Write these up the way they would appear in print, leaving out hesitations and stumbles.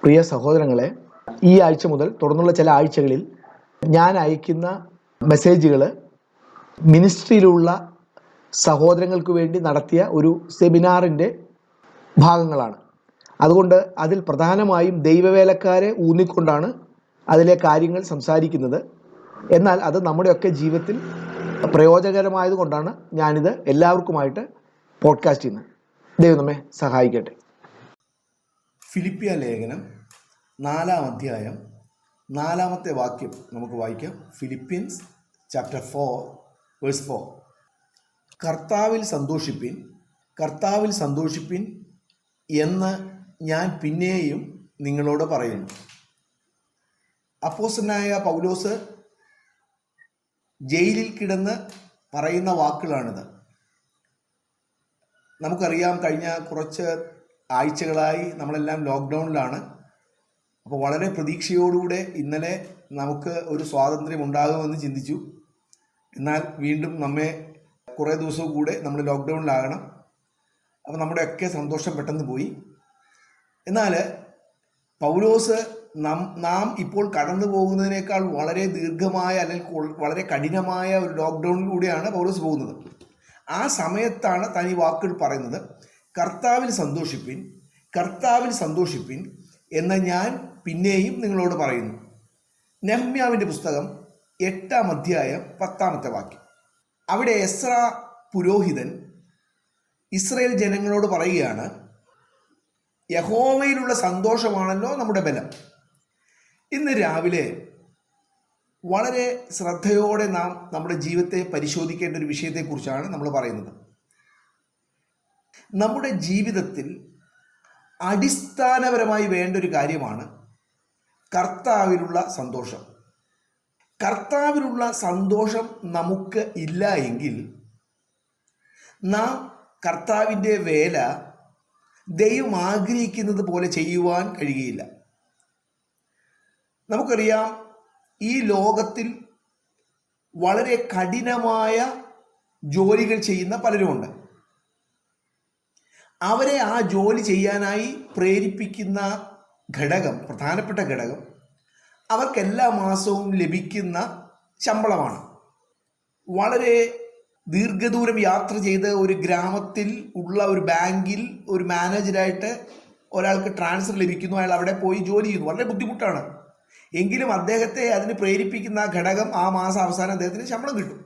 പ്രിയ സഹോദരങ്ങളെ, ഈ ആഴ്ച മുതൽ തുടർന്നുള്ള ചില ആഴ്ചകളിൽ ഞാൻ അയക്കുന്ന മെസ്സേജുകൾ മിനിസ്ട്രിയിലുള്ള സഹോദരങ്ങൾക്ക് വേണ്ടി നടത്തിയ ഒരു സെമിനാറിൻ്റെ ഭാഗങ്ങളാണ്. അതുകൊണ്ട് അതിൽ പ്രധാനമായും ദൈവവേലക്കാരെ ഊന്നിക്കൊണ്ടാണ് അതിലെ കാര്യങ്ങൾ സംസാരിക്കുന്നത്. എന്നാൽ അത് നമ്മുടെയൊക്കെ ജീവിതത്തിൽ പ്രയോജനകരമായതുകൊണ്ടാണ് ഞാനിത് എല്ലാവർക്കുമായിട്ട് പോഡ്കാസ്റ്റ് ചെയ്യുന്നത്. ദൈവം നമ്മെ സഹായിക്കട്ടെ. ഫിലിപ്പിയ ലേഖനം 4-ാം അധ്യായം 4-ാമത്തെ വാക്യം നമുക്ക് വായിക്കാം. Philippians chapter 4 verse 4. കർത്താവിൽ സന്തോഷിപ്പിൻ, കർത്താവിൽ സന്തോഷിപ്പിൻ എന്ന് ഞാൻ പിന്നെയും നിങ്ങളോട് പറയുന്നു. അപ്പോസ്തലനായ പൗലോസ് ജയിലിൽ കിടന്ന് പറയുന്ന വാക്കുകളാണിത്. നമുക്കറിയാം, കഴിഞ്ഞ കുറച്ച് ആഴ്ചകളായി നമ്മളെല്ലാം ലോക്ക്ഡൗണിലാണ്. അപ്പോൾ വളരെ പ്രതീക്ഷയോടുകൂടെ ഇന്നലെ നമുക്ക് ഒരു സ്വാതന്ത്ര്യം ഉണ്ടാകുമെന്ന് ചിന്തിച്ചു. എന്നാൽ വീണ്ടും നമ്മെ കുറേ ദിവസവും കൂടെ നമ്മൾ ലോക്ക്ഡൗണിലാകണം. അപ്പോൾ നമ്മുടെയൊക്കെ സന്തോഷം പെട്ടെന്ന് പോയി. എന്നാൽ പൗലോസ് നാം ഇപ്പോൾ കടന്നു പോകുന്നതിനേക്കാൾ വളരെ ദീർഘമായ അല്ലെങ്കിൽ വളരെ കഠിനമായ ഒരു ലോക്ക്ഡൗണിലൂടെയാണ് പൗലോസ് പോകുന്നത്. ആ സമയത്താണ് താൻ ഈ വാക്കുകൾ പറയുന്നത്. കർത്താവിൽ സന്തോഷിപ്പിൻ, കർത്താവിൽ സന്തോഷിപ്പിൻ എന്ന് ഞാൻ പിന്നെയും നിങ്ങളോട് പറയുന്നു. നെഹമ്യാവിൻ്റെ പുസ്തകം 8-ാം അധ്യായം 10-ാമത്തെ വാക്യം. അവിടെ എസ്രാ പുരോഹിതൻ ഇസ്രായേൽ ജനങ്ങളോട് പറയുകയാണ്, യഹോവയിലുള്ള സന്തോഷമാണല്ലോ നമ്മുടെ ബലം. ഇന്ന് രാവിലെ വളരെ ശ്രദ്ധയോടെ നാം നമ്മുടെ ജീവിതത്തെ പരിശോധിക്കേണ്ട ഒരു വിഷയത്തെക്കുറിച്ചാണ് നമ്മൾ പറയുന്നത്. നമ്മുടെ ജീവിതത്തിൽ അടിസ്ഥാനപരമായി വേണ്ട ഒരു കാര്യമാണ് കർത്താവിലുള്ള സന്തോഷം. കർത്താവിലുള്ള സന്തോഷം നമുക്ക് ഇല്ല എങ്കിൽ നാം കർത്താവിൻ്റെ വേല ദൈവം ആഗ്രഹിക്കുന്നത് പോലെ ചെയ്യുവാൻ കഴിയുകയില്ല. നമുക്കറിയാം, ഈ ലോകത്തിൽ വളരെ കഠിനമായ ജോലികൾ ചെയ്യുന്ന പലരുമുണ്ട്. അവരെ ആ ജോലി ചെയ്യാനായി പ്രേരിപ്പിക്കുന്ന ഘടകം, പ്രധാനപ്പെട്ട ഘടകം, അവർക്ക് എല്ലാ മാസവും ലഭിക്കുന്ന ശമ്പളമാണ്. വളരെ ദീർഘദൂരം യാത്ര ചെയ്ത് ഒരു ഗ്രാമത്തിൽ ഉള്ള ഒരു ബാങ്കിൽ ഒരു മാനേജരായിട്ട് ഒരാൾക്ക് ട്രാൻസ്ഫർ ലഭിക്കുന്നു. അയാൾ അവിടെ പോയി ജോലി ചെയ്യുന്നു. വളരെ ബുദ്ധിമുട്ടാണ്. എങ്കിലും അദ്ദേഹത്തെ അതിന് പ്രേരിപ്പിക്കുന്ന ഘടകം ആ മാസം അവസാനം അദ്ദേഹത്തിന് ശമ്പളം കിട്ടും.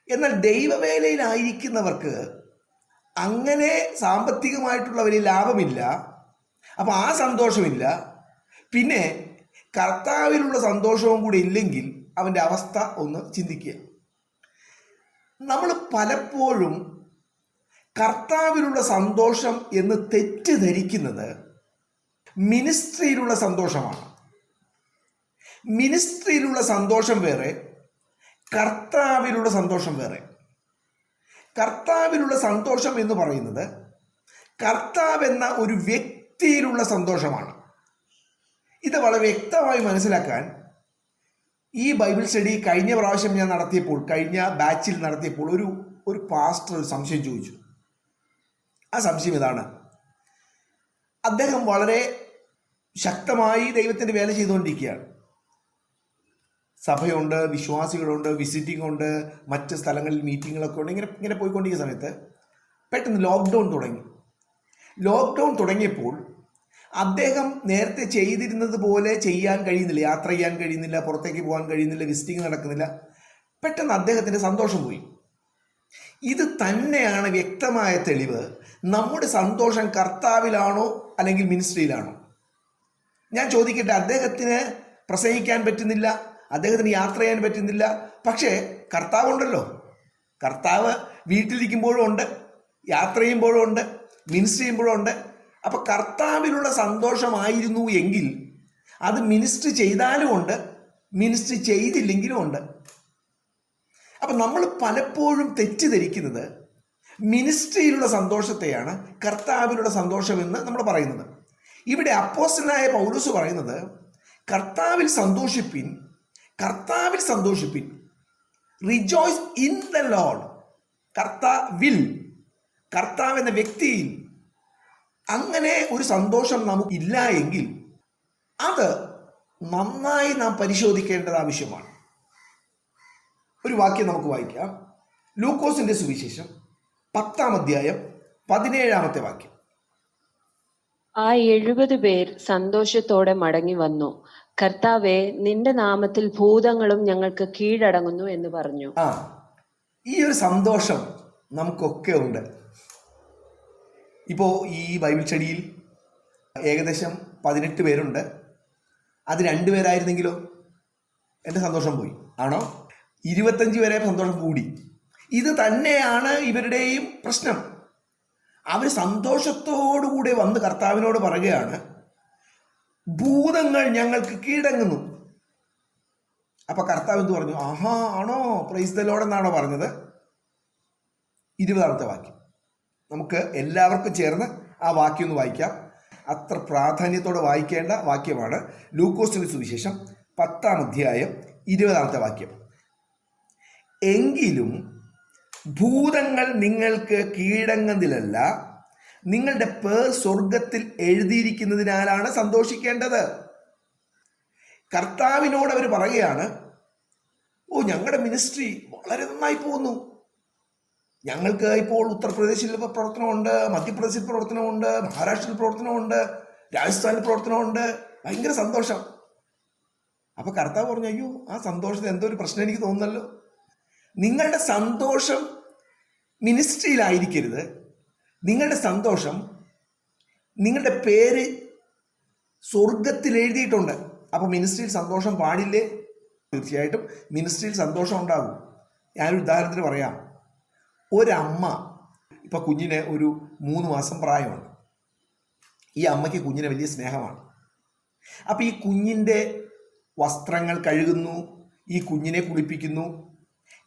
എന്നാൽ ദൈവവേലയിലായിരിക്കുന്നവർക്ക് അങ്ങനെ സാമ്പത്തികമായിട്ടുള്ള വലിയ ലാഭമില്ല. അപ്പം ആ സന്തോഷമില്ല. പിന്നെ കർത്താവിലുള്ള സന്തോഷവും കൂടി ഇല്ലെങ്കിൽ അവൻ്റെ അവസ്ഥ ഒന്ന് ചിന്തിക്കുക. നമ്മൾ പലപ്പോഴും കർത്താവിലുള്ള സന്തോഷം എന്ന് തെറ്റിദ്ധരിക്കുന്നത് മിനിസ്ട്രിയിലുള്ള സന്തോഷമാണ്. മിനിസ്ട്രിയിലുള്ള സന്തോഷം വേറെ, കർത്താവിലുള്ള സന്തോഷം വേറെ. കർത്താവിലുള്ള സന്തോഷം എന്ന് പറയുന്നത് കർത്താവ് എന്ന ഒരു വ്യക്തിയിലുള്ള സന്തോഷമാണ്. ഇത് വളരെ വ്യക്തമായി മനസ്സിലാക്കാൻ ഈ ബൈബിൾ സ്റ്റഡി കഴിഞ്ഞ പ്രാവശ്യം ഞാൻ നടത്തിയപ്പോൾ, കഴിഞ്ഞ ബാച്ചിൽ നടത്തിയപ്പോൾ ഒരു പാസ്റ്റർ ഒരു സംശയം ചോദിച്ചു. ആ സംശയം ഇതാണ്: അദ്ദേഹം വളരെ ശക്തമായി ദൈവത്തിൻ്റെ വേല ചെയ്തുകൊണ്ടിരിക്കുകയാണ്. സഭയുണ്ട്, വിശ്വാസികളുണ്ട്, വിസിറ്റിംഗ് ഉണ്ട്, മറ്റ് സ്ഥലങ്ങളിൽ മീറ്റിങ്ങുകളൊക്കെ ഉണ്ട്. ഇങ്ങനെ പോയിക്കൊണ്ടിരിക്കുന്ന സമയത്ത് പെട്ടെന്ന് ലോക്ക്ഡൗൺ തുടങ്ങി. ലോക്ക്ഡൗൺ തുടങ്ങിയപ്പോൾ അദ്ദേഹം നേരത്തെ ചെയ്തിരുന്നത് പോലെ ചെയ്യാൻ കഴിയുന്നില്ല, യാത്ര ചെയ്യാൻ കഴിയുന്നില്ല, പുറത്തേക്ക് പോകാൻ കഴിയുന്നില്ല, വിസിറ്റിംഗ് നടക്കുന്നില്ല. പെട്ടെന്ന് അദ്ദേഹത്തിൻ്റെ സന്തോഷം പോയി. ഇത് തന്നെയാണ് വ്യക്തമായ തെളിവ് നമ്മുടെ സന്തോഷം കർത്താവിലാണോ അല്ലെങ്കിൽ മിനിസ്ട്രിയിലാണോ. ഞാൻ ചോദിക്കട്ടെ, അദ്ദേഹത്തിന് പ്രസംഗിക്കാൻ പറ്റുന്നില്ല, അദ്ദേഹത്തിന് യാത്ര ചെയ്യാൻ പറ്റുന്നില്ല, പക്ഷേ കർത്താവുണ്ടല്ലോ. കർത്താവ് വീട്ടിലിരിക്കുമ്പോഴും ഉണ്ട്, യാത്ര ചെയ്യുമ്പോഴും ഉണ്ട്, മിനിസ്റ്റർ ചെയ്യുമ്പോഴും ഉണ്ട്. അപ്പോൾ കർത്താവിലുള്ള സന്തോഷമായിരുന്നു എങ്കിൽ അത് മിനിസ്റ്റർ ചെയ്താലും ഉണ്ട്, മിനിസ്റ്റർ ചെയ്തില്ലെങ്കിലും ഉണ്ട്. അപ്പം നമ്മൾ പലപ്പോഴും തെറ്റിദ്ധരിക്കുന്നത് മിനിസ്ട്രിയിലുള്ള സന്തോഷത്തെയാണ് കർത്താവിലുള്ള സന്തോഷമെന്ന് നമ്മൾ പറയുന്നത്. ഇവിടെ അപ്പോസ്തലനായ പൗലോസ് പറയുന്നത്, കർത്താവിൽ സന്തോഷിപ്പിൻ, കർത്താവിൽ സന്തോഷിപ്പിൻ, റിജോയ്സ് ഇൻ ദ ലോർഡ്. കർത്താവിൽ, കർത്താവ് എന്ന വ്യക്തിയിൽ അങ്ങനെ ഒരു സന്തോഷം നമുക്കില്ല എങ്കിൽ അത് നന്നായി നാം പരിശോധിക്കേണ്ടത് ആവശ്യമാണ്. ഒരു വാക്യം നമുക്ക് വായിക്കാം. ലൂക്കോസിന്റെ സുവിശേഷം 10-ാം അധ്യായം 17-ാമത്തെ വാക്യം. ആ 70 പേർ സന്തോഷത്തോടെ മടങ്ങി വന്നു, കർത്താവേ, നിന്റെ നാമത്തിൽ ഭൂതങ്ങളും ഞങ്ങൾക്ക് കീഴടങ്ങുന്നു എന്ന് പറഞ്ഞു. ഈ ഒരു സന്തോഷം നമുക്കൊക്കെ ഉണ്ട്. ഇപ്പോൾ ഈ ബൈബിൾ സ്റ്റഡിയിൽ ഏകദേശം 18 പേരുണ്ട്. അത് 2 പേരായിരുന്നെങ്കിലോ എൻ്റെ സന്തോഷം പോയി. ആണോ? 25 വരെ സന്തോഷം കൂടി. ഇത് തന്നെയാണ് ഇവരുടെയും പ്രശ്നം. അവർ സന്തോഷത്തോടുകൂടെ വന്ന് കർത്താവിനോട് പറയുകയാണ്, ഭൂതങ്ങൾ ഞങ്ങൾക്ക് കീഴടങ്ങുന്നു. അപ്പൊ കർത്താവ് എന്ത് പറഞ്ഞു? ആഹാ, ആണോ? പ്രൈസ് ദി ലോർഡ് എന്നാണോ പറഞ്ഞത്? 20-ാമത്തെ വാക്യം നമുക്ക് എല്ലാവർക്കും ചേർന്ന് ആ വാക്യം ഒന്ന് വായിക്കാം. അത്ര പ്രാധാന്യത്തോടെ വായിക്കേണ്ട വാക്യമാണ്. ലൂക്കോസിന്റെ സുവിശേഷം 10-ാം അധ്യായം 20-ാമത്തെ വാക്യം. എങ്കിലും ഭൂതങ്ങൾ നിങ്ങൾക്ക് കീഴടങ്ങുന്നതിലല്ല, നിങ്ങളുടെ പേർ സ്വർഗത്തിൽ എഴുതിയിരിക്കുന്നതിനാലാണ് സന്തോഷിക്കേണ്ടത്. കർത്താവിനോട് അവർ പറയുകയാണ്, ഞങ്ങളുടെ മിനിസ്ട്രി വളരെ നന്നായി പോകുന്നു. ഞങ്ങൾക്ക് ഇപ്പോൾ ഉത്തർപ്രദേശിൽ പ്രവർത്തനമുണ്ട്, മധ്യപ്രദേശിൽ പ്രവർത്തനമുണ്ട്, മഹാരാഷ്ട്രയിൽ പ്രവർത്തനമുണ്ട്, രാജസ്ഥാനിൽ പ്രവർത്തനമുണ്ട്. ഭയങ്കര സന്തോഷം. അപ്പൊ കർത്താവ് പറഞ്ഞു, അയ്യോ, ആ സന്തോഷത്തിൽ എന്തോ ഒരു പ്രശ്നം എനിക്ക് തോന്നുന്നല്ലോ. നിങ്ങളുടെ സന്തോഷം മിനിസ്ട്രിയിലായിരിക്കരുത്. നിങ്ങളുടെ സന്തോഷം, നിങ്ങളുടെ പേര് സ്വർഗത്തിൽ എഴുതിയിട്ടുണ്ട്. അപ്പൊ മിനിസ്ട്രിയിൽ സന്തോഷം പാടില്ലേ? തീർച്ചയായിട്ടും മിനിസ്ട്രിയിൽ സന്തോഷം ഉണ്ടാകും. ഞാനൊരു ഉദാഹരണത്തിന് പറയാം. ഒരമ്മ ഇപ്പൊ കുഞ്ഞിന് ഒരു 3 മാസം പ്രായമാണ്. ഈ അമ്മയ്ക്ക് കുഞ്ഞിനെ വലിയ സ്നേഹമാണ്. അപ്പൊ ഈ കുഞ്ഞിൻ്റെ വസ്ത്രങ്ങൾ കഴുകുന്നു, ഈ കുഞ്ഞിനെ കുളിപ്പിക്കുന്നു.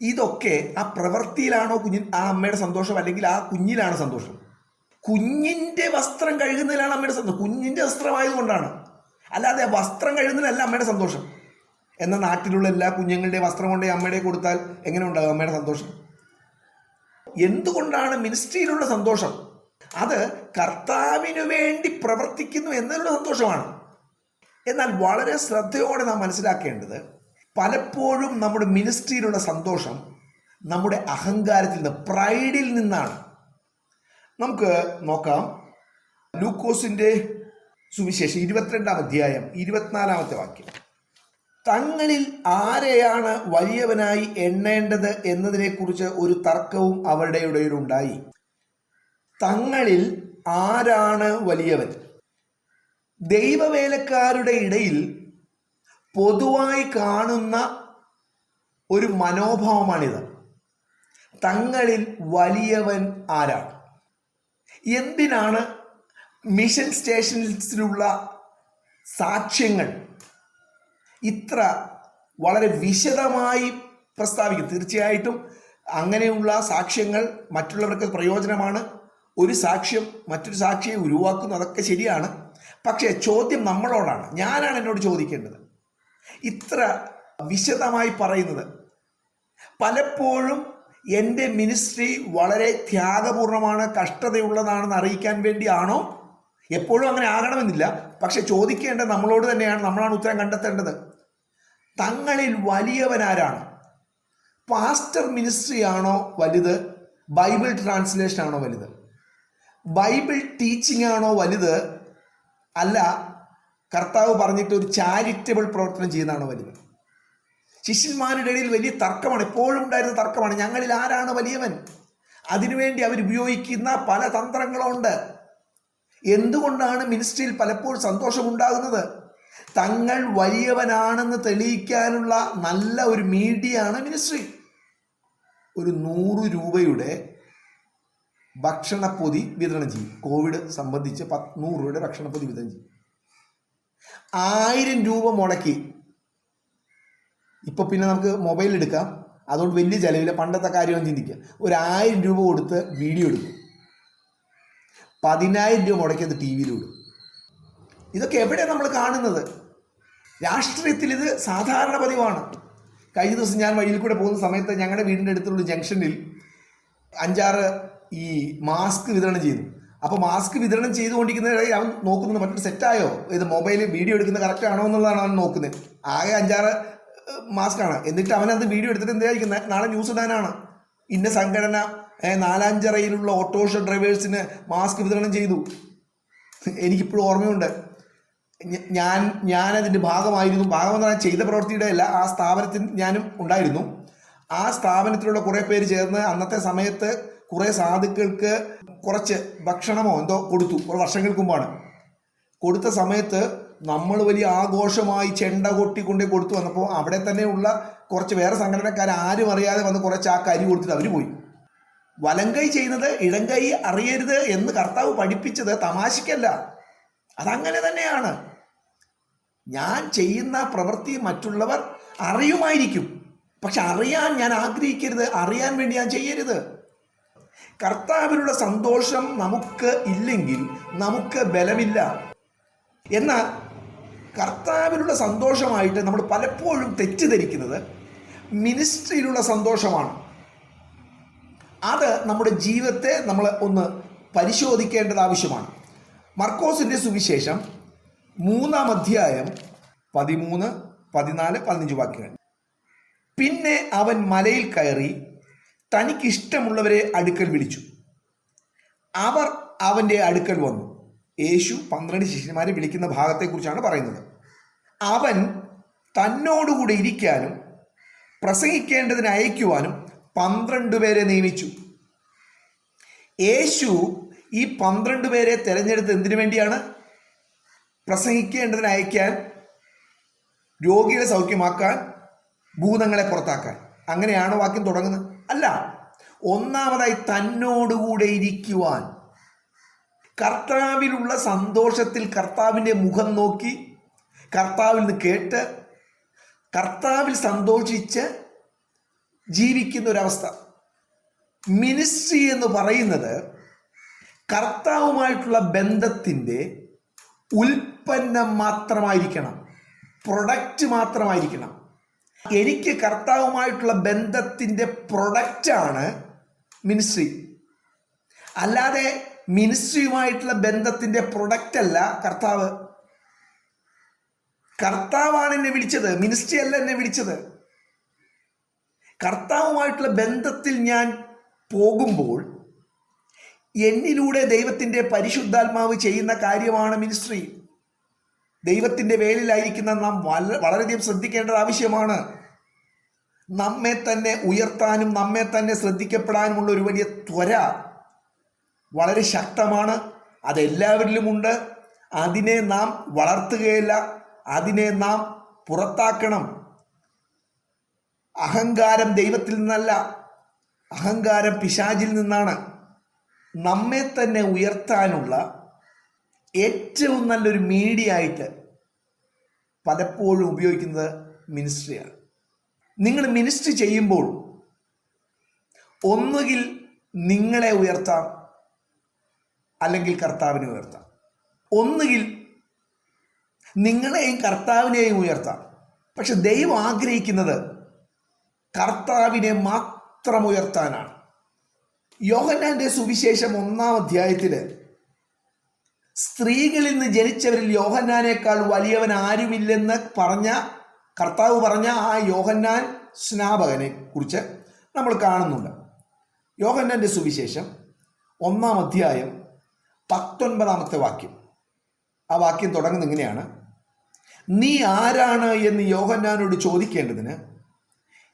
ഇതൊക്കെ ആ പ്രവൃത്തിയിലാണോ ആ അമ്മയുടെ സന്തോഷം, അല്ലെങ്കിൽ ആ കുഞ്ഞിലാണ് സന്തോഷം? കുഞ്ഞിൻ്റെ വസ്ത്രം കഴുകുന്നതിലാണ് അമ്മയുടെ സന്തോഷം. കുഞ്ഞിൻ്റെ വസ്ത്രമായതുകൊണ്ടാണ്, അല്ലാതെ വസ്ത്രം കഴുകുന്നതിലല്ല അമ്മയുടെ സന്തോഷം. എന്നാൽ നാട്ടിലുള്ള എല്ലാ കുഞ്ഞുങ്ങളുടെ വസ്ത്രം കൊണ്ടേ അമ്മയുടെ കൊടുത്താൽ എങ്ങനെ ഉണ്ടാകും അമ്മയുടെ സന്തോഷം? എന്തുകൊണ്ടാണ് മിനിസ്ട്രിയിലുള്ള സന്തോഷം? അത് കർത്താവിന് വേണ്ടി പ്രവർത്തിക്കുന്നു എന്നതിലുള്ള സന്തോഷമാണ്. എന്നാൽ വളരെ ശ്രദ്ധയോടെ നാം മനസ്സിലാക്കേണ്ടത്, പലപ്പോഴും നമ്മുടെ മിനിസ്ട്രിയിലുള്ള സന്തോഷം നമ്മുടെ അഹങ്കാരത്തിൽ നിന്ന്, പ്രൈഡിൽ നിന്നാണ്. നമുക്ക് നോക്കാം. ലൂക്കോസിന്റെ സുവിശേഷം 22-ാം അധ്യായം 24-ാമത്തെ വാക്യം. തങ്ങളിൽ ആരെയാണ് വലിയവനായി എണ്ണേണ്ടത് എന്നതിനെക്കുറിച്ച് ഒരു തർക്കവും അവരുടെ ഇടയിലുണ്ടായി. തങ്ങളിൽ ആരാണ് വലിയവൻ? ദൈവവേലക്കാരുടെ ഇടയിൽ പൊതുവായി കാണുന്ന ഒരു മനോഭാവമാണിത്. തങ്ങളിൽ വലിയവൻ ആരാണ്? എന്തിനാണ് മിഷൻ സ്റ്റേഷൻസിലുള്ള സാക്ഷ്യങ്ങൾ ഇത്ര വളരെ വിശദമായി പ്രസ്താവിക്കും? തീർച്ചയായിട്ടും അങ്ങനെയുള്ള സാക്ഷ്യങ്ങൾ മറ്റുള്ളവർക്ക് പ്രയോജനമാണ്. ഒരു സാക്ഷ്യം മറ്റൊരു സാക്ഷിയെ ഉരുവാക്കുന്നു, അതൊക്കെ ശരിയാണ്. പക്ഷേ ചോദ്യം നമ്മളോടാണ്. ഞാനാണ് എന്നോട് ചോദിക്കേണ്ടത്. ഇത്ര വിശദമായി പറയുന്നത് പലപ്പോഴും എൻ്റെ മിനിസ്ട്രി വളരെ ത്യാഗപൂർണമാണ്, കഷ്ടതയുള്ളതാണെന്ന് അറിയിക്കാൻ വേണ്ടിയാണോ? എപ്പോഴും അങ്ങനെ ആകണമെന്നില്ല. പക്ഷെ ചോദിക്കേണ്ടത് നമ്മളോട് തന്നെയാണ്. നമ്മളാണ് ഉത്തരം കണ്ടെത്തേണ്ടത്. തങ്ങളിൽ വലിയവനാരാണ്? പാസ്റ്റർ മിനിസ്ട്രി ആണോ വലുത്? ബൈബിൾ ട്രാൻസ്ലേഷൻ ആണോ വലുത്? ബൈബിൾ ടീച്ചിങ് ആണോ വലുത്? അല്ല, കർത്താവ് പറഞ്ഞിട്ട് ഒരു ചാരിറ്റബിൾ പ്രവർത്തനം ചെയ്യുന്നതാണോ വലുത്? ശിഷ്യന്മാരുടെ ഇടയിൽ വലിയ തർക്കമാണ്, എപ്പോഴും ഉണ്ടായിരുന്ന തർക്കമാണ്. ഞങ്ങളിൽ ആരാണ് വലിയവൻ? അതിനുവേണ്ടി അവർ ഉപയോഗിക്കുന്ന പല തന്ത്രങ്ങളുണ്ട്. എന്തുകൊണ്ടാണ് മിനിസ്ട്രിയിൽ പലപ്പോഴും സന്തോഷമുണ്ടാകുന്നത്? തങ്ങൾ വലിയവനാണെന്ന് തെളിയിക്കാനുള്ള നല്ല ഒരു മീഡിയയാണ് മിനിസ്ട്രി. ഒരു 100 രൂപയുടെ ഭക്ഷണപ്പൊതി വിതരണം ചെയ്യും. കോവിഡ് സംബന്ധിച്ച് 100 രൂപയുടെ ഭക്ഷണപ്പൊതി വിതരണം ചെയ്യും. 1000 രൂപ മുടക്കി. ഇപ്പോൾ പിന്നെ നമുക്ക് മൊബൈൽ എടുക്കാം, അതുകൊണ്ട് വലിയ ചിലവില്ല. പണ്ടത്തെ കാര്യം ചിന്തിക്കുക. ഒരു 1000 രൂപ കൊടുത്ത് വീഡിയോ എടുക്കും. 10,000 രൂപ മുടക്കി അത് TV യിലിടും. ഇതൊക്കെ എവിടെയാണ് നമ്മൾ കാണുന്നത്? രാഷ്ട്രീയത്തിൽ ഇത് സാധാരണ പതിവാണ്. കഴിഞ്ഞ ദിവസം ഞാൻ വഴിയിൽ കൂടെ പോകുന്ന സമയത്ത് ഞങ്ങളുടെ വീടിൻ്റെ അടുത്തുള്ള ജംഗ്ഷനിൽ 5-6 ഈ മാസ്ക് വിതരണം ചെയ്തു. അപ്പോൾ മാസ്ക് വിതരണം ചെയ്തുകൊണ്ടിരിക്കുന്നതിനിടയിൽ അവൻ നോക്കുന്നത് മറ്റൊരു സെറ്റായോ, ഇത് മൊബൈലിൽ വീഡിയോ എടുക്കുന്നത് കറക്റ്റ് ആണോ എന്നുള്ളതാണ് അവൻ നോക്കുന്നത്. ആകെ 5-6 മാസ്കാണ്. എന്നിട്ട് അവനത് വീഡിയോ എടുത്തിട്ട് എന്തായിരിക്കുന്നത്, നാളെ ന്യൂസ് ഇടാനാണ്. ഇന്ന സംഘടന നാലാഞ്ചിറയിലുള്ള ഓട്ടോറിക്ഷ ഡ്രൈവേഴ്സിന് മാസ്ക് വിതരണം ചെയ്തു. എനിക്കിപ്പോഴും ഓർമ്മയുണ്ട്. ഞാനതിൻ്റെ ഭാഗമായിരുന്നു. ഭാഗമെന്ന് പറഞ്ഞാൽ ചെയ്ത പ്രവൃത്തിയുടെ അല്ല, ആ സ്ഥാപനത്തിൽ ഞാനും ഉണ്ടായിരുന്നു. ആ സ്ഥാപനത്തിലുള്ള കുറേ പേര് ചേർന്ന് അന്നത്തെ സമയത്ത് കുറേ സാധുക്കൾക്ക് കുറച്ച് ഭക്ഷണമോ എന്തോ കൊടുത്തു. കുറേ വർഷങ്ങൾക്ക് മുമ്പാണ്. കൊടുത്ത സമയത്ത് നമ്മൾ വലിയ ആഘോഷമായി ചെണ്ട കൊട്ടിക്കൊണ്ടേ കൊടുത്തു വന്നപ്പോൾ അവിടെ തന്നെയുള്ള കുറച്ച് വേറെ സംഘടനക്കാർ ആരും അറിയാതെ വന്ന് കുറേ ചാക്ക് അരി കൊടുത്തിട്ട് അവർ പോയി. വലങ്കൈ ചെയ്യുന്നത് ഇടങ്കൈ അറിയരുത് എന്ന് കർത്താവ് പഠിപ്പിച്ചത് തമാശയ്ക്കല്ല, അതങ്ങനെ തന്നെയാണ്. ഞാൻ ചെയ്യുന്ന പ്രവൃത്തി മറ്റുള്ളവർ അറിയുമായിരിക്കും, പക്ഷെ അറിയാൻ ഞാൻ ആഗ്രഹിക്കരുത്, അറിയാൻ വേണ്ടി ഞാൻ ചെയ്യരുത്. കർത്താവിലുള്ള സന്തോഷം നമുക്ക് ഇല്ലെങ്കിൽ നമുക്ക് ബലമില്ല. എന്നാൽ കർത്താവിലുള്ള സന്തോഷമായിട്ട് നമ്മൾ പലപ്പോഴും തെറ്റിദ്ധരിക്കുന്നത് മിനിസ്ട്രിയിലുള്ള സന്തോഷമാണ്. അത് നമ്മുടെ ജീവിതത്തെ നമ്മൾ ഒന്ന് പരിശോധിക്കേണ്ടത് ആവശ്യമാണ്. മർക്കോസിൻ്റെ സുവിശേഷം 3-ാം അധ്യായം 13, 14, 15 വാക്യങ്ങൾ. പിന്നെ അവൻ മലയിൽ കയറി തനിക്കിഷ്ടമുള്ളവരെ അടുക്കൽ വിളിച്ചു. അവർ അവൻ്റെ അടുക്കൽ വന്നു. യേശു 12 ശിഷ്യന്മാരെ വിളിക്കുന്ന ഭാഗത്തെക്കുറിച്ചാണ് പറയുന്നത്. അവൻ തന്നോടുകൂടി ഇരിക്കാനും പ്രസംഗിക്കേണ്ടതിന് അയക്കുവാനും 12 പേരെ നിയമിച്ചു. യേശു ഈ 12 പേരെ തിരഞ്ഞെടുത്ത് എന്തിനു വേണ്ടിയാണ്? പ്രസംഗിക്കേണ്ടതിന് അയക്കാൻ, രോഗികളെ സൗഖ്യമാക്കാൻ, ഭൂതങ്ങളെ പുറത്താക്കാൻ. അങ്ങനെയാണോ വാക്യം തുടങ്ങുന്നത്? അല്ല. ഒന്നാമതായി തന്നോടുകൂടെ ഇരിക്കുവാൻ. കർത്താവിലുള്ള സന്തോഷത്തിൽ കർത്താവിൻ്റെ മുഖം നോക്കി, കർത്താവിൽ നിന്ന് കേട്ട്, കർത്താവിൽ സന്തോഷിച്ച് ജീവിക്കുന്ന ഒരവസ്ഥ. മിനിസ്ട്രി എന്ന് പറയുന്നത് കർത്താവുമായിട്ടുള്ള ബന്ധത്തിൻ്റെ ഉൽപ്പന്നം മാത്രമായിരിക്കണം, പ്രൊഡക്റ്റ് മാത്രമായിരിക്കണം. എനിക്ക് കർത്താവുമായിട്ടുള്ള ബന്ധത്തിൻ്റെ പ്രൊഡക്റ്റാണ് മിനിസ്ട്രി. അല്ലാതെ മിനിസ്ട്രിയുമായിട്ടുള്ള ബന്ധത്തിൻ്റെ പ്രൊഡക്റ്റ് അല്ല കർത്താവ്. കർത്താവാണ് എന്നെ വിളിച്ചത്, മിനിസ്ട്രി അല്ല എന്നെ വിളിച്ചത്. കർത്താവുമായിട്ടുള്ള ബന്ധത്തിൽ ഞാൻ പോകുമ്പോൾ എന്നിലൂടെ ദൈവത്തിൻ്റെ പരിശുദ്ധാത്മാവ് ചെയ്യുന്ന കാര്യമാണ് മിനിസ്ട്രി. ദൈവത്തിൻ്റെ വേലിലായിരിക്കുന്ന നാം വളരെയധികം ശ്രദ്ധിക്കേണ്ടത് ആവശ്യമാണ്. നമ്മെ തന്നെ ഉയർത്താനും നമ്മെ തന്നെ ശ്രദ്ധിക്കപ്പെടാനുമുള്ള ഒരു വലിയ ത്വര വളരെ ശക്തമാണ്. അതെല്ലാവരിലുമുണ്ട്. അതിനെ നാം വളർത്തുകയില്ല, അതിനെ നാം പുറത്താക്കണം. അഹങ്കാരം ദൈവത്തിൽ നിന്നല്ല, അഹങ്കാരം പിശാചിൽ നിന്നാണ്. നമ്മെ തന്നെ ഉയർത്താനുള്ള ഏറ്റവും നല്ലൊരു മീഡിയ ആയിട്ട് പലപ്പോഴും ഉപയോഗിക്കുന്നത് മിനിസ്ട്രിയാണ്. നിങ്ങൾ മിനിസ്ട്രി ചെയ്യുമ്പോൾ ഒന്നുകിൽ നിങ്ങളെ ഉയർത്താം, അല്ലെങ്കിൽ കർത്താവിനെ ഉയർത്താം. ഒന്നുകിൽ നിങ്ങളെയും കർത്താവിനെയും ഉയർത്താം. പക്ഷെ ദൈവം ആഗ്രഹിക്കുന്നത് കർത്താവിനെ മാത്രം ഉയർത്താനാണ്. യോഹന്നാന്റെ സുവിശേഷം 1-ാം അധ്യായത്തിൽ സ്ത്രീകളിൽ നിന്ന് ജനിച്ചവരിൽ യോഹന്നാനേക്കാൾ വലിയവൻ ആരുമില്ലെന്ന് കർത്താവ് പറഞ്ഞ ആ യോഹന്നാൻ സ്നാപകനെ കുറിച്ച് നമ്മൾ കാണുന്നുണ്ട്. യോഹന്നാന്റെ സുവിശേഷം 1-ാം അധ്യായം 19-ാമത്തെ വാക്യം. ആ വാക്യം തുടങ്ങുന്നത് ഇങ്ങനെയാണ്: നീ ആരാണ് എന്ന് യോഹന്നാനോട് ചോദിക്കേണ്ടതിന്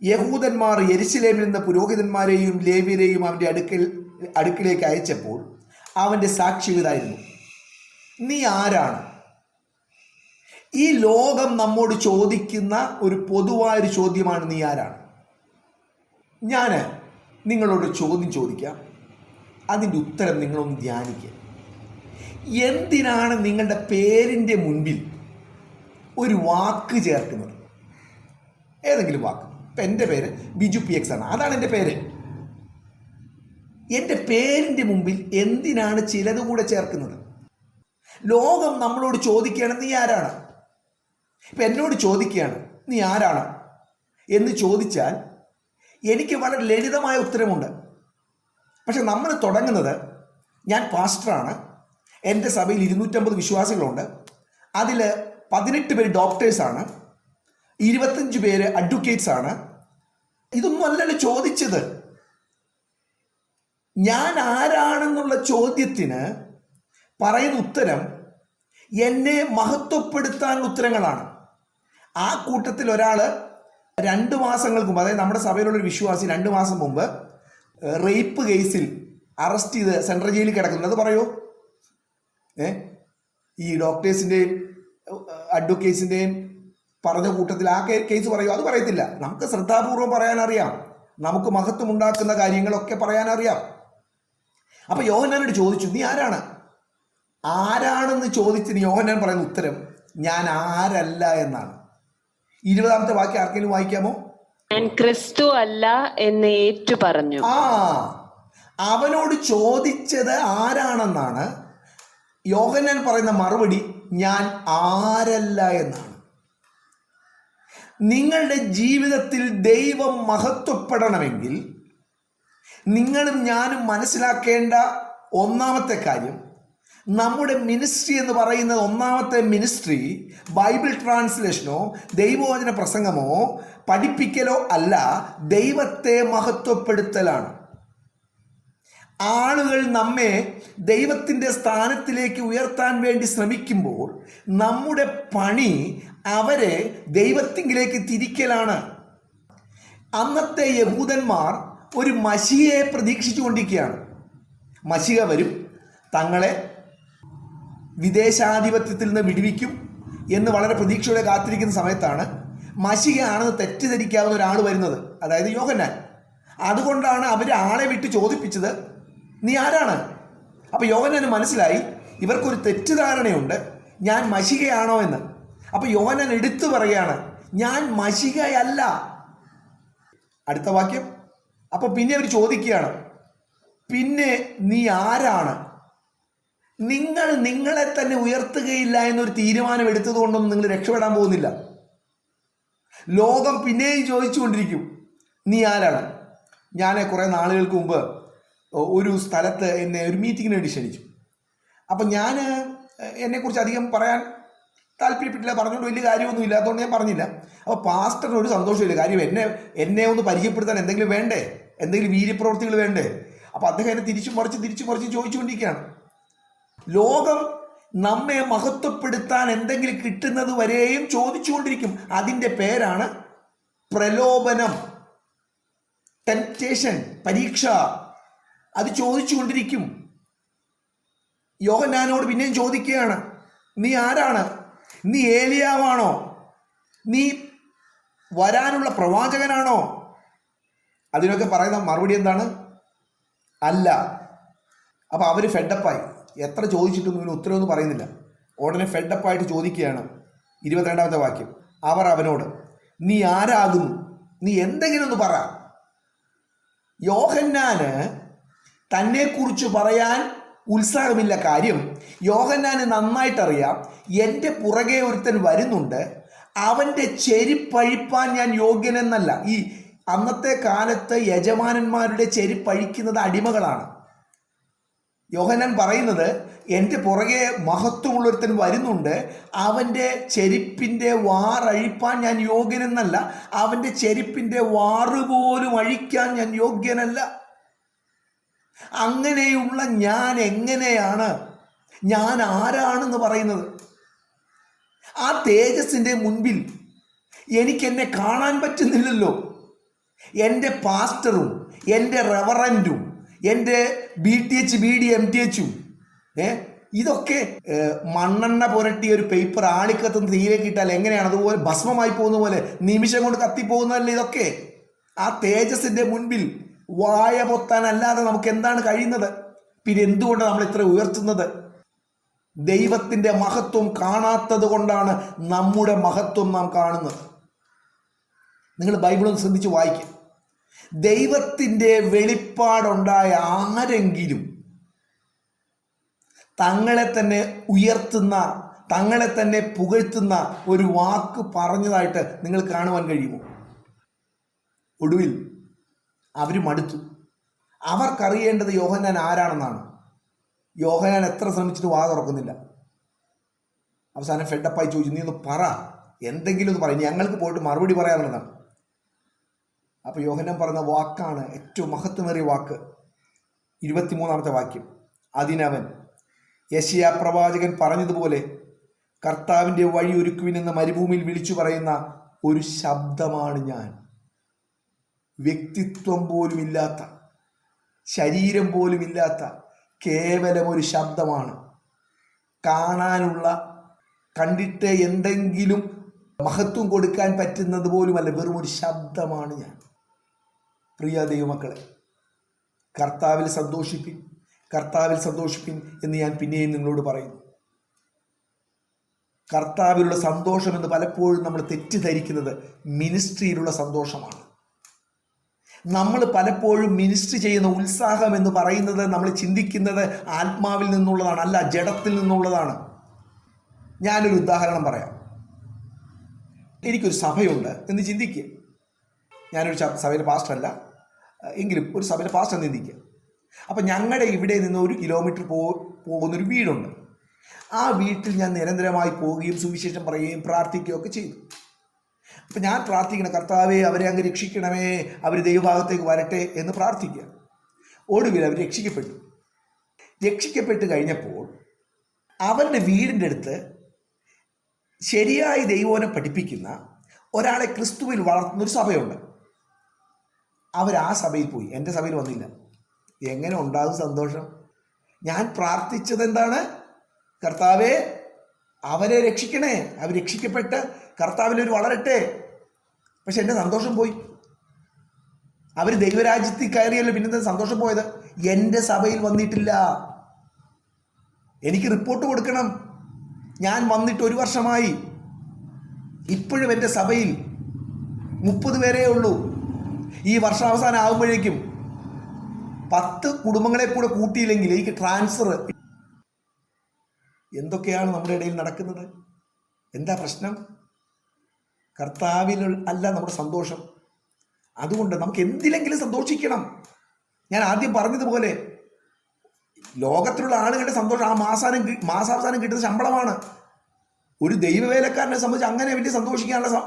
യഹൂദന്മാർ യെരുശലേമിൽ നിന്ന് പുരോഹിതന്മാരെയും ലേവ്യരെയും അവൻ്റെ അടുക്കിലേക്ക് അയച്ചപ്പോൾ അവൻ്റെ സാക്ഷ്യം ഇതായിരുന്നു: നീ ആരാണ്? ഈ ലോകം നമ്മോട് ചോദിക്കുന്ന ഒരു പൊതുവായൊരു ചോദ്യമാണ്, നീ ആരാണ്? ഞാൻ നിങ്ങളോട് ചോദ്യം ചോദിക്കാം, അതിൻ്റെ ഉത്തരം നിങ്ങളൊന്ന് ധ്യാനിക്കുക. എന്തിനാണ് നിങ്ങളുടെ പേരിൻ്റെ മുൻപിൽ ഒരു വാക്ക് ചേർക്കുന്നത്? ഏതെങ്കിലും വാക്ക്. ഇപ്പം എൻ്റെ പേര് ബിജു PX ആണ്, അതാണ് എൻ്റെ പേര്. എൻ്റെ പേരിൻ്റെ മുമ്പിൽ എന്തിനാണ് ചിലത് കൂടെ ചേർക്കുന്നത്? ലോകം നമ്മളോട് ചോദിക്കുകയാണ്, നീ ആരാണ്? ഇപ്പം എന്നോട് ചോദിക്കുകയാണ്, നീ ആരാണ് എന്ന് ചോദിച്ചാൽ എനിക്ക് വളരെ ലളിതമായ ഉത്തരമുണ്ട്. പക്ഷെ നമ്മൾ തുടങ്ങുന്നത് ഞാൻ പാസ്റ്ററാണ്. എൻ്റെ സഭയിൽ 250 വിശ്വാസികളുണ്ട്. അതിൽ 18 പേര് ഡോക്ടേഴ്സാണ്, 25 പേര് അഡ്വക്കേറ്റ്സ് ആണ്. ഇതൊന്നും അല്ലല്ലോ ചോദിച്ചത്. ഞാൻ ആരാണെന്നുള്ള ചോദ്യത്തിന് പറയുന്ന ഉത്തരം എന്നെ മഹത്വപ്പെടുത്താനുള്ള ഉത്തരങ്ങളാണ്. ആ കൂട്ടത്തിൽ ഒരാൾ 2 മാസങ്ങൾക്ക് മുമ്പ്, അതായത് നമ്മുടെ സഭയിലുള്ളൊരു വിശ്വാസി 2 മാസം മുമ്പ് റേപ്പ് കേസിൽ അറസ്റ്റ് ചെയ്ത് സെൻട്രൽ ജയിലിൽ കിടക്കുന്നത്. അത് പറയൂ? ഈ ഡോക്ടേഴ്സിൻ്റെയും അഡ്വക്കേറ്റ്സിൻ്റെയും പറഞ്ഞ കൂട്ടത്തിൽ ആ കേസ് പറയൂ? അത് പറയത്തില്ല. നമുക്ക് ശ്രദ്ധാപൂർവം പറയാനറിയാം, നമുക്ക് മഹത്വം ഉണ്ടാക്കുന്ന കാര്യങ്ങളൊക്കെ പറയാനറിയാം. അപ്പം യോഹന്നാനോട് ചോദിച്ചു, നീ ആരാണ്? ആരാണെന്ന് ചോദിച്ചതിന് യോഹന്നാൻ പറയുന്ന ഉത്തരം ഞാൻ ആരല്ല എന്നാണ്. 20ാമത്തെ വാക്യം ആർക്കെങ്കിലും വായിക്കാമോ? ഞാൻ ക്രിസ്തു അല്ല എന്ന് ഏറ്റു പറഞ്ഞു. അവനോട് ചോദിച്ചത് ആരാണെന്നാണ്. യോഹന്നാൻ പറയുന്ന മറുപടി ഞാൻ ആരല്ല എന്നാണ്. നിങ്ങളുടെ ജീവിതത്തിൽ ദൈവം മഹത്വപ്പെടണമെങ്കിൽ നിങ്ങളും ഞാനും മനസ്സിലാക്കേണ്ട ഒന്നാമത്തെ കാര്യം, നമ്മുടെ മിനിസ്ട്രി എന്ന് പറയുന്നത്, ഒന്നാമത്തെ മിനിസ്ട്രി ബൈബിൾ ട്രാൻസ്ലേഷനോ ദൈവവചന പ്രസംഗമോ പഠിപ്പിക്കലോ അല്ല, ദൈവത്തെ മഹത്വപ്പെടുത്തലാണ്. ആളുകൾ നമ്മെ ദൈവത്തിൻ്റെ സ്ഥാനത്തിലേക്ക് ഉയർത്താൻ വേണ്ടി ശ്രമിക്കുമ്പോൾ നമ്മുടെ പണി അവരെ ദൈവത്തിങ്കിലേക്ക് തിരിക്കലാണ്. അന്നത്തെ യഹൂദന്മാർ ഒരു മശിഹയെ പ്രതീക്ഷിച്ചു കൊണ്ടിരിക്കുകയാണ്. മശിഹ വരും, തങ്ങളെ വിദേശാധിപത്യത്തിൽ നിന്ന് വിടുവിക്കും എന്ന് വളരെ പ്രതീക്ഷയോടെ കാത്തിരിക്കുന്ന സമയത്താണ് മശിഹ ആണെന്ന് തെറ്റിദ്ധരിക്കാവുന്ന ഒരാൾ വരുന്നത്, അതായത് യോഹന്നാൻ. അതുകൊണ്ടാണ് അവർ ആളെ വിട്ട് ചോദിപ്പിച്ചത്, നീ ആരാണ്? അപ്പോൾ യോഹന്നാന് മനസ്സിലായി ഇവർക്കൊരു തെറ്റിദ്ധാരണയുണ്ട്, ഞാൻ മശിഹയാണോ എന്ന്. അപ്പോൾ യോഹന്നാൻ എടുത്തു പറയുകയാണ്, ഞാൻ മശിഹയല്ല. അടുത്ത വാക്യം. അപ്പോൾ പിന്നെ അവർ ചോദിക്കുകയാണ്, പിന്നെ നീ ആരാണ്? നിങ്ങൾ നിങ്ങളെ തന്നെ ഉയർത്തുകയില്ല എന്നൊരു തീരുമാനം എടുത്തത് കൊണ്ടൊന്നും നിങ്ങൾ രക്ഷപ്പെടാൻ പോകുന്നില്ല. ലോകം പിന്നെയും ചോദിച്ചുകൊണ്ടിരിക്കും, നീ ആരാണ്? ഞാൻ കുറേ നാളുകൾക്ക് മുമ്പ് ഒരു സ്ഥലത്ത് എന്നെ ഒരു മീറ്റിങ്ങിന് വേണ്ടി ക്ഷണിച്ചു. അപ്പം ഞാൻ എന്നെക്കുറിച്ച് അധികം പറയാൻ താല്പര്യപ്പെട്ടില്ല, പറഞ്ഞുകൊണ്ട് വലിയ കാര്യമൊന്നുമില്ല, അതുകൊണ്ട് ഞാൻ പറഞ്ഞില്ല. അപ്പോൾ പാസ്റ്ററിന് ഒരു സന്തോഷമില്ല, കാര്യം എന്നെ ഒന്ന് പരിചയപ്പെടുത്താൻ എന്തെങ്കിലും വേണ്ടേ, എന്തെങ്കിലും വീര്യപ്രവൃത്തികൾ വേണ്ടേ. അപ്പോൾ അദ്ദേഹം എന്നെ തിരിച്ചു മറിച്ച് ചോദിച്ചുകൊണ്ടിരിക്കുകയാണ്. ലോകം നമ്മെ മഹത്വപ്പെടുത്താൻ എന്തെങ്കിലും കിട്ടുന്നത് വരെയും ചോദിച്ചുകൊണ്ടിരിക്കും. അതിൻ്റെ പേരാണ് പ്രലോഭനം, ടെംപ്റ്റേഷൻ, പരീക്ഷ. അത് ചോദിച്ചുകൊണ്ടിരിക്കും. യോഹന്നാനോട് പിന്നെയും ചോദിക്കുകയാണ്, നീ ആരാണ്? നീ ഏലിയാവാണോ? നീ വരാനുള്ള പ്രവാചകനാണോ? അതിനൊക്കെ പറയുന്ന മറുപടി എന്താണ്? അല്ല. അപ്പോൾ അവർ ഫെഡപ്പായി. എത്ര ചോദിച്ചിട്ടും ഇവന് ഉത്തരവൊന്നും പറയുന്നില്ല. ഉടനെ ഫെഡപ്പായിട്ട് ചോദിക്കുകയാണ്. 22ാമത്തെ വാക്യം. അവർ അവനോട്, നീ ആരാകുന്നു? നീ എന്തെങ്കിലും ഒന്ന് പറ. യോഹന്നാന് തന്നെക്കുറിച്ച് പറയാൻ ഉത്സാഹമില്ല. കാര്യം യോഹന്നാന് നന്നായിട്ടറിയാം, എൻ്റെ പുറകെ ഒരുത്തൻ വരുന്നുണ്ട്, അവൻ്റെ ചെരിപ്പഴിപ്പാൻ ഞാൻ യോഗ്യനെന്നല്ല. ഈ അന്നത്തെ കാലത്ത് യജമാനന്മാരുടെ ചെരിപ്പഴിക്കുന്നത് അടിമകളാണ്. യോഹന്നാൻ പറയുന്നത്, എൻ്റെ പുറകെ മഹത്വമുള്ളൊരുത്തൻ വരുന്നുണ്ട്, അവൻ്റെ ചെരിപ്പിൻ്റെ വാറഴിപ്പാൻ ഞാൻ യോഗ്യനെന്നല്ല, അവൻ്റെ ചെരിപ്പിൻ്റെ വാറുപോലും അഴിക്കാൻ ഞാൻ യോഗ്യനല്ല. അങ്ങനെയുള്ള ഞാൻ എങ്ങനെയാണ്, ഞാൻ ആരാണെന്ന് പറയുന്നത്? ആ തേജസ്സിൻ്റെ മുൻപിൽ എനിക്കെന്നെ കാണാൻ പറ്റുന്നില്ലല്ലോ. എൻ്റെ പാസ്റ്ററും എൻ്റെ റെവറൻറ്റും എൻ്റെ BTH BD MTH ഇതൊക്കെ മണ്ണെണ്ണ പുരട്ടിയ ഒരു പേപ്പർ ആളിക്കത്തുന്ന തീയിലേക്ക് ഇട്ടാൽ എങ്ങനെയാണ് അതുപോലെ ഭസ്മമായി പോകുന്ന പോലെ നിമിഷം കൊണ്ട് കത്തിപ്പോകുന്നതല്ലേ ഇതൊക്കെ? ആ തേജസ്സിൻ്റെ മുൻപിൽ വായ പൊത്താനല്ലാതെ നമുക്ക് എന്താണ് കഴിയുന്നത്? പിന്നെ എന്തുകൊണ്ട് നമ്മൾ ഇത്ര ഉയർത്തുന്നത്? ദൈവത്തിൻ്റെ മഹത്വം കാണാത്തത് കൊണ്ടാണ് നമ്മുടെ മഹത്വം നാം കാണുന്നത്. നിങ്ങൾ ബൈബിളൊന്ന് ശ്രദ്ധിച്ച് വായിക്കുക. ദൈവത്തിൻ്റെ വെളിപ്പാടുണ്ടായ ആരെങ്കിലും തങ്ങളെ തന്നെ ഉയർത്തുന്ന, തങ്ങളെ തന്നെ പുകഴ്ത്തുന്ന ഒരു വാക്ക് പറഞ്ഞതായിട്ട് നിങ്ങൾ കാണുവാൻ കഴിയുമോ? ഒടുവിൽ അവർ മടുത്തു. അവർക്കറിയേണ്ടത് യോഹന്നാൻ ആരാണെന്നാണ്. യോഹന്നാൻ എത്ര ശ്രമിച്ചിട്ട് വാ തുറക്കുന്നില്ല. അവസാനം ഫെഡപ്പായി ചോദിച്ചു, നീ ഒന്ന് പറ, എന്തെങ്കിലും ഒന്ന് പറയും, ഞങ്ങൾക്ക് പോയിട്ട് മറുപടി പറയാനുള്ളതാണ്. അപ്പോൾ യോഹന്നാൻ പറഞ്ഞ വാക്കാണ് ഏറ്റവും മഹത്വമേറിയ വാക്ക്. 23-ാമത്തെ വാക്യം, അതിനവൻ യെശയ്യാ പ്രവാചകൻ പറഞ്ഞതുപോലെ കർത്താവിൻ്റെ വഴി ഒരുക്കുവിനെന്ന് മരുഭൂമിയിൽ വിളിച്ചു പറയുന്ന ഒരു ശബ്ദമാണ് ഞാൻ. വ്യക്തിത്വം പോലുമില്ലാത്ത, ശരീരം പോലുമില്ലാത്ത കേവലം ഒരു ശബ്ദമാണ്. കാണാനുള്ള, കണ്ടിട്ട് എന്തെങ്കിലും മഹത്വം കൊടുക്കാൻ പറ്റുന്നത് പോലുമല്ല, വെറും ഒരു ശബ്ദമാണ് ഞാൻ. പ്രിയ ദൈവമക്കളെ, കർത്താവിൽ സന്തോഷിപ്പിൻ, കർത്താവിൽ സന്തോഷിപ്പിൻ എന്ന് ഞാൻ പിന്നെയും നിങ്ങളോട് പറയുന്നു. കർത്താവിലുള്ള സന്തോഷം എന്ന് പലപ്പോഴും നമ്മൾ തെറ്റിദ്ധരിക്കുന്നത് മിനിസ്ട്രിയിലുള്ള സന്തോഷമാണ്. നമ്മൾ പലപ്പോഴും മിനിസ്ട്രി ചെയ്യുന്ന ഉത്സാഹം എന്ന് പറയുന്നത് നമ്മൾ ചിന്തിക്കുന്നത് ആത്മാവിൽ നിന്നുള്ളതാണ്, അല്ല ജഡത്തിൽ നിന്നുള്ളതാണ്. ഞാനൊരു ഉദാഹരണം പറയാം. എനിക്കൊരു സഭയുണ്ട് എന്ന് ചിന്തിക്കുക. ഞാനൊരു സഭയിലെ പാസ്റ്ററല്ല, എങ്കിലും ഒരു സഭയിലെ പാസ്റ്റർ എന്ന് ചിന്തിക്കുക. അപ്പം ഞങ്ങളുടെ ഇവിടെ നിന്ന് 1 കിലോമീറ്റർ പോകുന്നൊരു വീടുണ്ട്. ആ വീട്ടിൽ ഞാൻ നിരന്തരമായി പോവുകയും സുവിശേഷം പറയുകയും പ്രാർത്ഥിക്കുകയും ഒക്കെ ചെയ്തു. അപ്പം ഞാൻ പ്രാർത്ഥിക്കണം, കർത്താവേ അവരെ അങ്ങ് രക്ഷിക്കണമേ, അവർ ദൈവഭാഗത്തേക്ക് വരട്ടെ എന്ന് പ്രാർത്ഥിക്കുക. ഒടുവിൽ അവർ രക്ഷിക്കപ്പെട്ട് കഴിഞ്ഞപ്പോൾ അവരുടെ വീടിൻ്റെ അടുത്ത് ശരിയായി ദൈവോനെ പഠിപ്പിക്കുന്ന ഒരാളെ ക്രിസ്തുവിൽ വളർത്തുന്നൊരു സഭയുണ്ട്. ആ സഭയിൽ പോയി, എൻ്റെ സഭയിൽ വന്നില്ല. എങ്ങനെ ഉണ്ടാകും സന്തോഷം? ഞാൻ പ്രാർത്ഥിച്ചത് എന്താണ്? കർത്താവേ അവരെ രക്ഷിക്കണേ, അവർ രക്ഷിക്കപ്പെട്ട് കർത്താവിലൊരു വളരട്ടെ. പക്ഷെ എൻ്റെ സന്തോഷം പോയി. അവർ ദൈവരാജ്യത്തിൽ കയറിയല്ലോ, പിന്നെ സന്തോഷം പോയത്? എൻ്റെ സഭയിൽ വന്നിട്ടില്ല. എനിക്ക് റിപ്പോർട്ട് കൊടുക്കണം. ഞാൻ വന്നിട്ട് 1 വർഷമായി, ഇപ്പോഴും എൻ്റെ സഭയിൽ 30 പേരേ ഉള്ളൂ. ഈ വർഷാവസാനം ആകുമ്പോഴേക്കും 10 കുടുംബങ്ങളെ കൂടെ കൂട്ടിയില്ലെങ്കിൽ എനിക്ക് ട്രാൻസ്ഫർ. എന്തൊക്കെയാണ് നമ്മുടെ ഇടയിൽ നടക്കുന്നത്? എന്താ പ്രശ്നം? കർത്താവിൽ അല്ല നമ്മുടെ സന്തോഷം. അതുകൊണ്ട് നമുക്ക് എന്തിലെങ്കിലും സന്തോഷിക്കണം. ഞാൻ ആദ്യം പറഞ്ഞതുപോലെ ലോകത്തിലുള്ള ആളുകളുടെ സന്തോഷം ആ മാസാവസാനം കിട്ടുന്ന ശമ്പളമാണ്. ഒരു ദൈവവേലക്കാരനെ സംബന്ധിച്ച് അങ്ങനെ വലിയ സന്തോഷിക്കാനുള്ള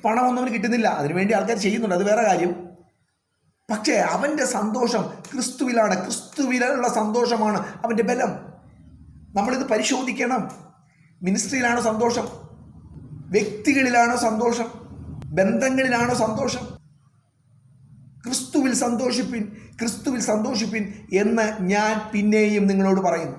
പണമൊന്നും അവന് കിട്ടുന്നില്ല. അതിനുവേണ്ടി ആൾക്കാർ ചെയ്യുന്നുണ്ട്, അത് വേറെ കാര്യം. പക്ഷേ അവൻ്റെ സന്തോഷം ക്രിസ്തുവിലാണ്. ക്രിസ്തുവിലുള്ള സന്തോഷമാണ് അവൻ്റെ ബലം. നമ്മളിത് പരിശോധിക്കണം. മിനിസ്ട്രിയിലാണോ സന്തോഷം? വ്യക്തികളിലാണോ സന്തോഷം? ബന്ധങ്ങളിലാണോ സന്തോഷം? ക്രിസ്തുവിൽ സന്തോഷിപ്പിൻ, ക്രിസ്തുവിൽ സന്തോഷിപ്പിൻ എന്ന് ഞാൻ പിന്നെയും നിങ്ങളോട് പറയുന്നു.